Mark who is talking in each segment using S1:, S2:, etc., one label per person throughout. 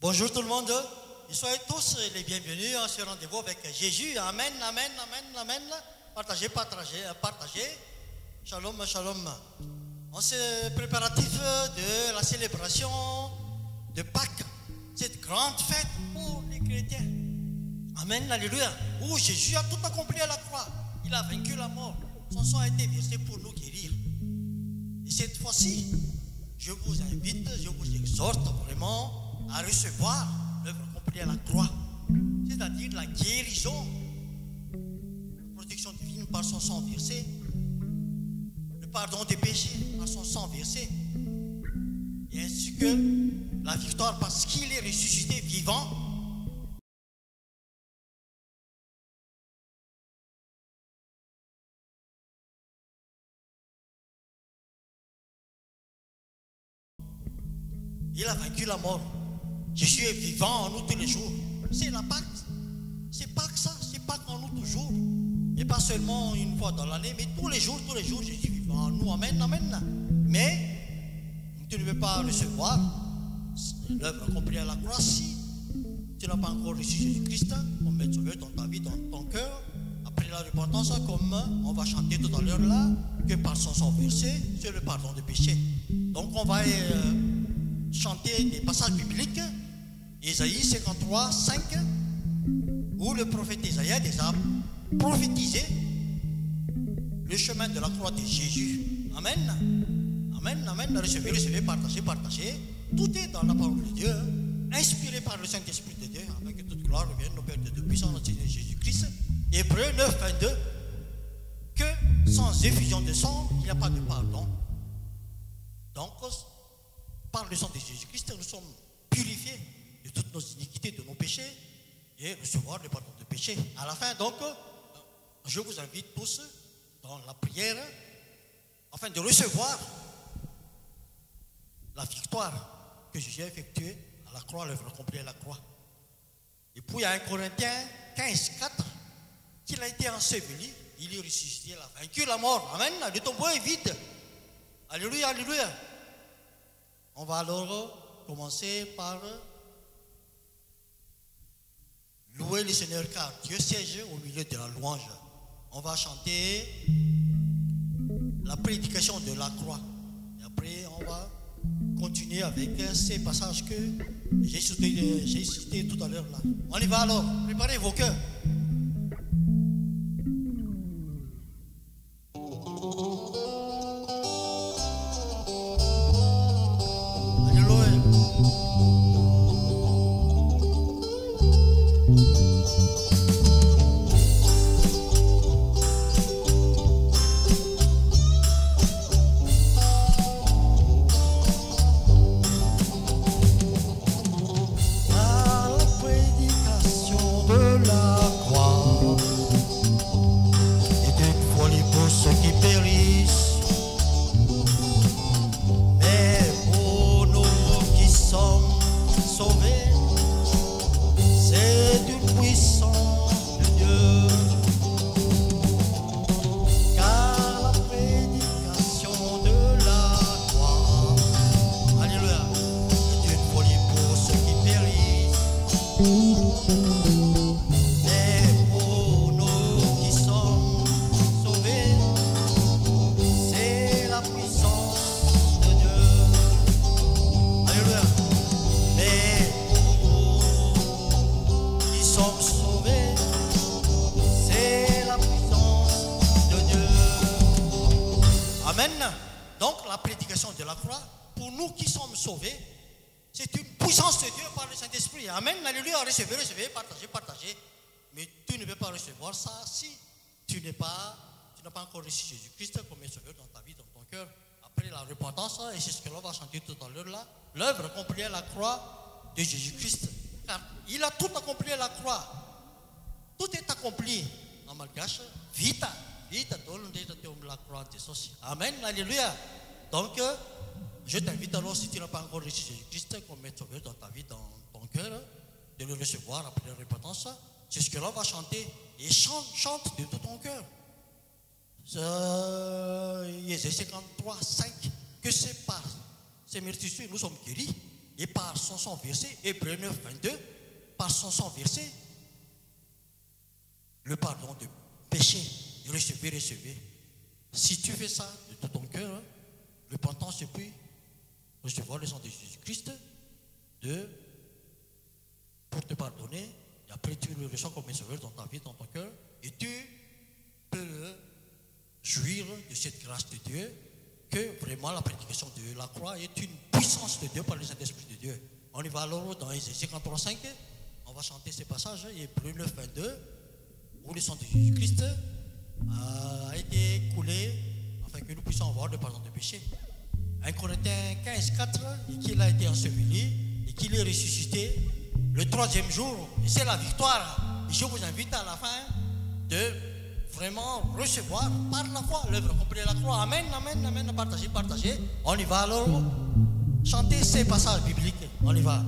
S1: Bonjour tout le monde. Et soyez tous les bienvenus à ce rendez-vous avec Jésus. Amen, amen, amen, amen. Partagez, partagez, partagez. Shalom, shalom. En ce préparatif de la célébration de Pâques, cette grande fête pour les chrétiens. Amen, alléluia. Où Jésus a tout accompli à la croix. Il a vaincu la mort. Son sang a été versé pour nous guérir. Et cette fois-ci, je vous invite, je vous exhorte vraiment à recevoir l'œuvre accomplie à la croix, c'est-à-dire la guérison, la protection divine par son sang versé, le pardon des péchés par son sang versé, et ainsi que la victoire parce qu'il est ressuscité vivant. Il a vaincu la mort. Jésus est vivant en nous tous les jours. C'est la Pâque. C'est Pâques ça, c'est Pâques en nous toujours. Et pas seulement une fois dans l'année, mais tous les jours, Jésus est vivant en nous. Amen, amen. Mais tu ne veux pas recevoir l'œuvre accomplie à la croix si tu n'as pas encore reçu Jésus-Christ comme maître sauveur dans ta vie, dans ton cœur. Après la repentance, comme on va chanter tout à l'heure là, que par son sang versé, c'est le pardon des péchés. Donc on va chanter des passages bibliques, Ésaïe 53, 5, où le prophète Ésaïe a prophétisé le chemin de la croix de Jésus. Amen. Amen, amen. Recevez, recevez, partagez, partagez. Tout est dans la parole de Dieu, inspiré par le Saint-Esprit de Dieu, afin que toute gloire revienne au Père de Dieu puissant, notre Seigneur Jésus-Christ. Hébreux 9, 22, que sans effusion de sang, il n'y a pas de pardon. Donc, par le sang de Jésus-Christ, nous sommes purifiés de toutes nos iniquités, de nos péchés, et recevoir le pardon de péché. À la fin, donc, je vous invite tous dans la prière, afin de recevoir la victoire que Jésus a effectuée à la croix, l'œuvre accomplie à la croix. Et puis, il y a 1 Corinthiens 15, 4, qu'il a été enseveli, il est ressuscité, il a vaincu la mort. Amen. Le tombeau est vide. Alléluia, alléluia. On va alors commencer par louer le Seigneur car Dieu siège au milieu de la louange. On va chanter la prédication de la croix. Et après, on va continuer avec ces passages que j'ai cités tout à l'heure là. On y va alors. Préparez vos cœurs. Recevez, partagez, partagez. Mais tu ne peux pas recevoir ça si tu n'as pas encore reçu Jésus-Christ comme sauveur dans ta vie, dans ton cœur. Après la repentance, et c'est ce que l'on va chanter tout à l'heure là, l'œuvre accomplie à la croix de Jésus-Christ. Car il a tout accompli à la croix. Tout est accompli en malgache. Vita, vita, la croix de Jésus. Amen, alléluia. Donc, je t'invite alors, si tu n'as pas encore reçu Jésus-Christ comme sauveur dans ta vie, dans ton cœur, de le recevoir après la repentance. C'est ce que l'on va chanter. Et chante de tout ton cœur. Ésaïe 53, 5. Que c'est par ces meurtrissures nous sommes guéris. Et par son verset, Hébreux 9, 22, par son verset, le pardon de péché, recevez. Si tu fais ça de tout ton cœur, hein, repentance et puis recevoir le sang de Jésus-Christ pour te pardonner, et après tu le reçois comme un sauveur dans ta vie, dans ton cœur, et tu peux jouir de cette grâce de Dieu, que vraiment la prédication de la croix est une puissance de Dieu par le Saint-Esprit de Dieu. On y va alors dans Ésaïe 53, 5, on va chanter ces passages, Hébreux 9, 22, où le sang de Jésus-Christ a été coulé afin que nous puissions avoir le pardon de péché. 1 Corinthiens 15, 4, et qu'il a été enseveli et qu'il est ressuscité le 3e jour. Et c'est la victoire. Et je vous invite à la fin de vraiment recevoir par la foi l'œuvre complète de la croix. Amen, amen, amen. Partagez. On y va alors chanter ces passages bibliques. On y va.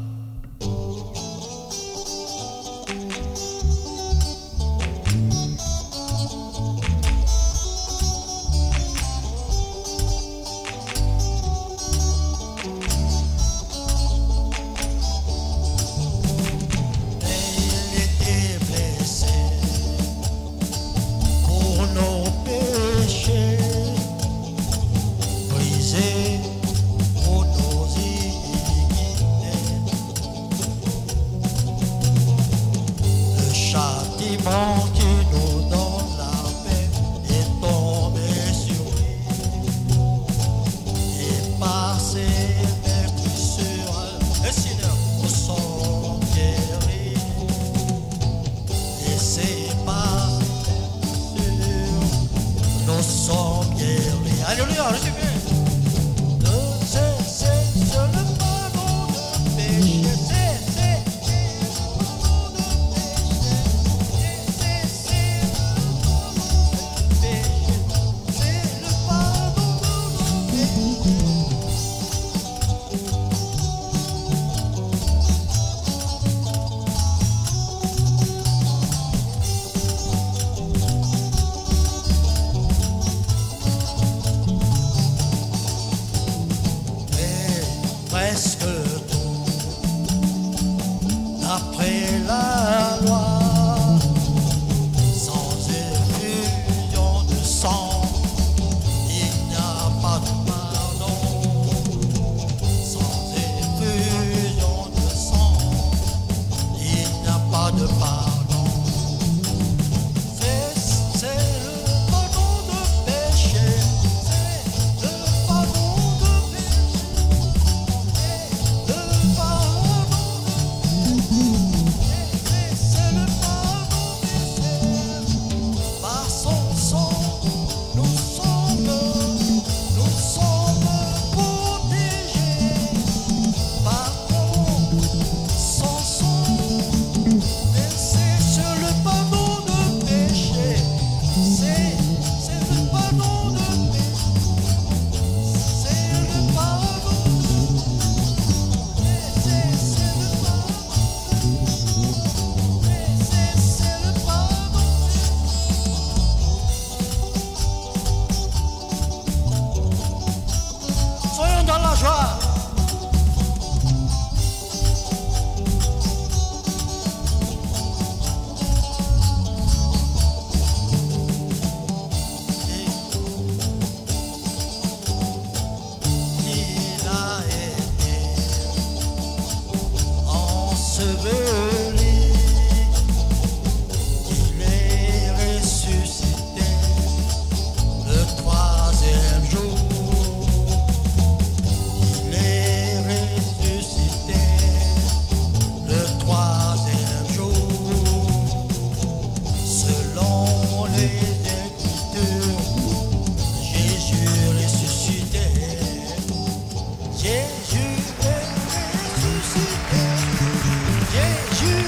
S2: Jésus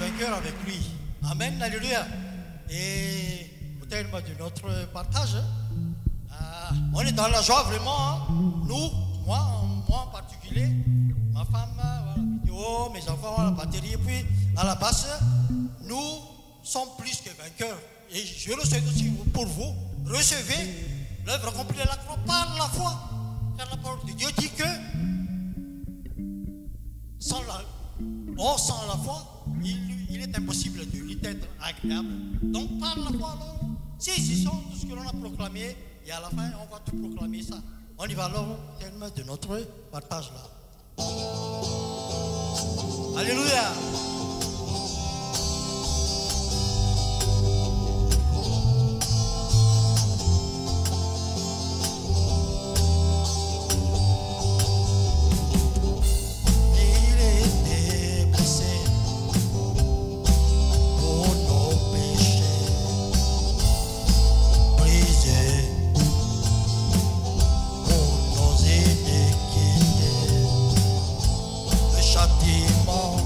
S1: vainqueurs avec lui. Amen, alléluia. Et au terme de notre partage, on est dans la joie vraiment. Hein. Nous, moi en particulier, ma femme, voilà, la vidéo, mes enfants, la batterie, et puis à la basse, nous sommes plus que vainqueurs. Et je le souhaite aussi pour vous. Recevez l'œuvre accomplie de la croix par la foi. Car la parole de Dieu dit que sans la foi, il est impossible de lui être agréable. Donc par la foi, saisissons tout ce que l'on a proclamé et à la fin, on va tout proclamer ça. On y va alors au terme de notre partage là. Alléluia.
S2: Châtiment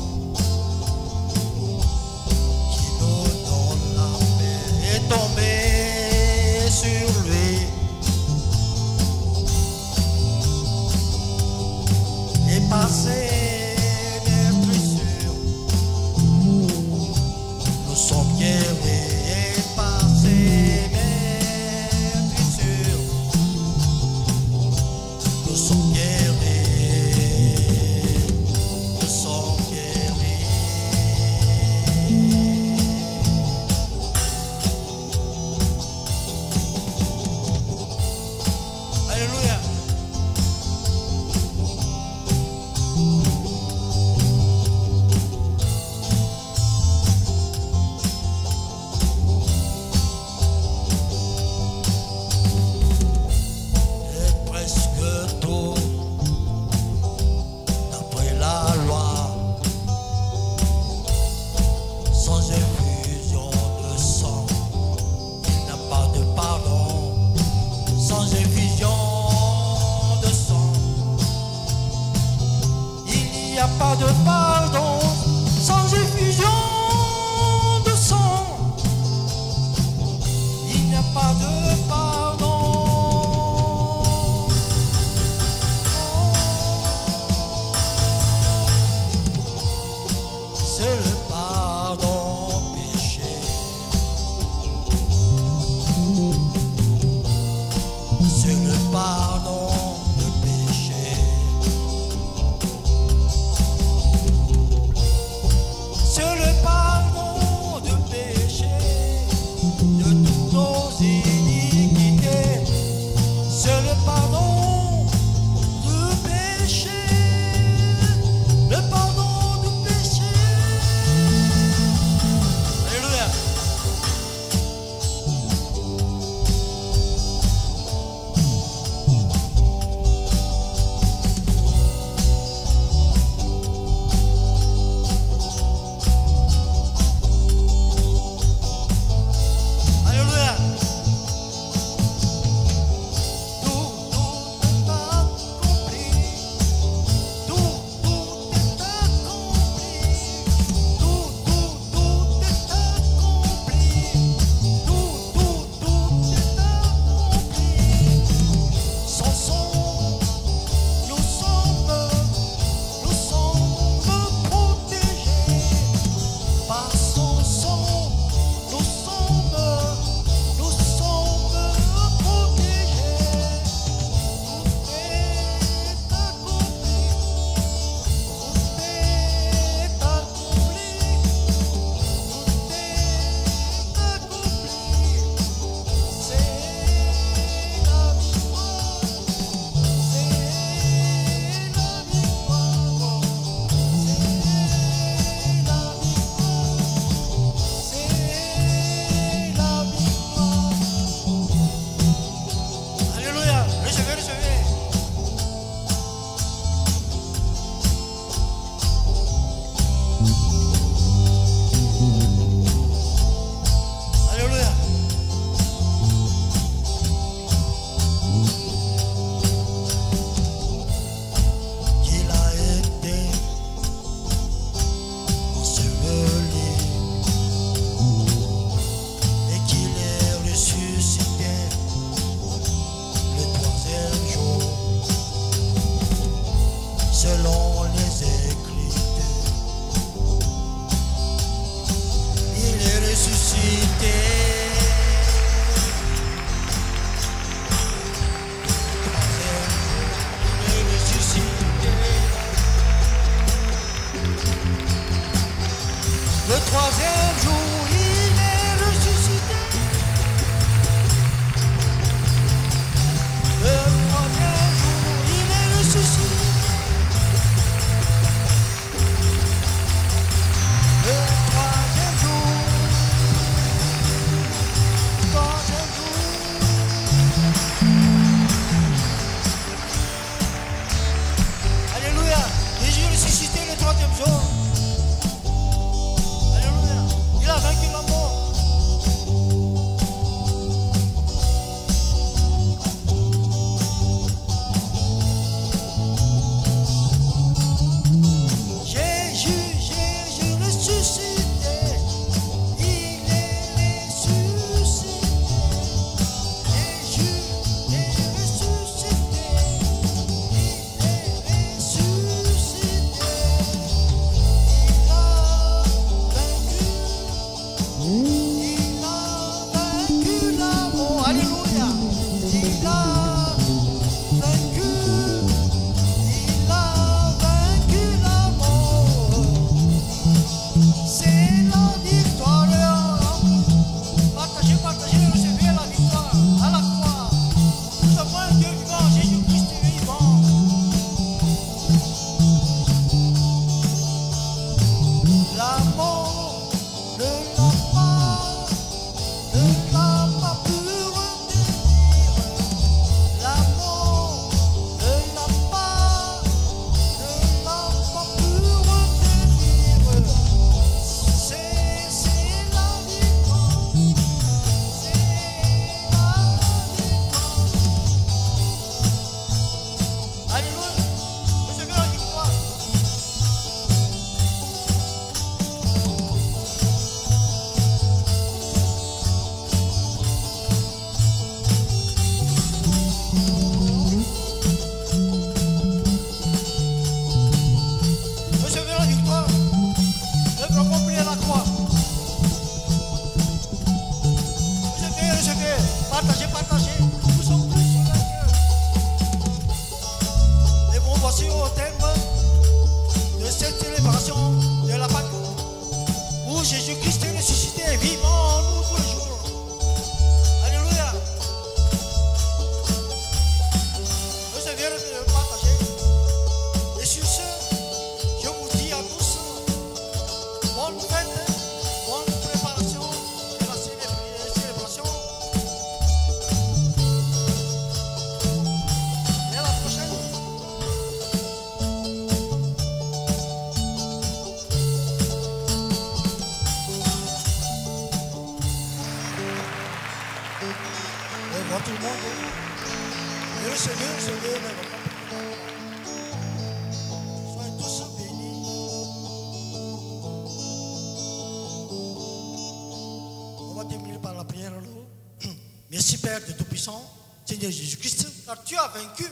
S1: Merci Père de Tout-Puissant, Seigneur Jésus-Christ, car tu as vaincu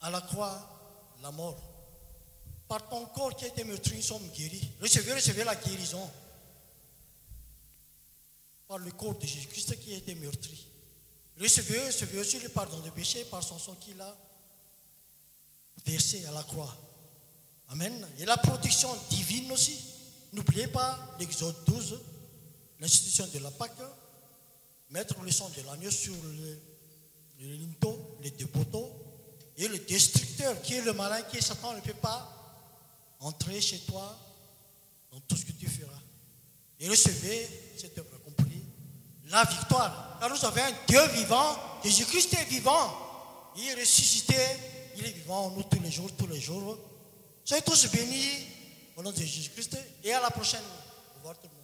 S1: à la croix la mort. Par ton corps qui a été meurtri, nous sommes guéris. Recevez la guérison. Par le corps de Jésus-Christ qui a été meurtri. Recevez aussi le pardon des péchés par son sang qu'il a versé à la croix. Amen. Et la protection divine aussi. N'oubliez pas l'Exode 12, l'institution de la Pâque. Mettre le sang de l'agneau sur le linteau, les deux poteaux. Et le destructeur qui est le malin, qui est Satan, ne peut pas entrer chez toi dans tout ce que tu feras. Et recevez cette œuvre accomplie, la victoire. Car nous avons un Dieu vivant, Jésus-Christ est vivant. Il est ressuscité, il est vivant en nous tous les jours, tous les jours. Soyez tous bénis au nom de Jésus-Christ et à la prochaine. Au revoir tout le monde.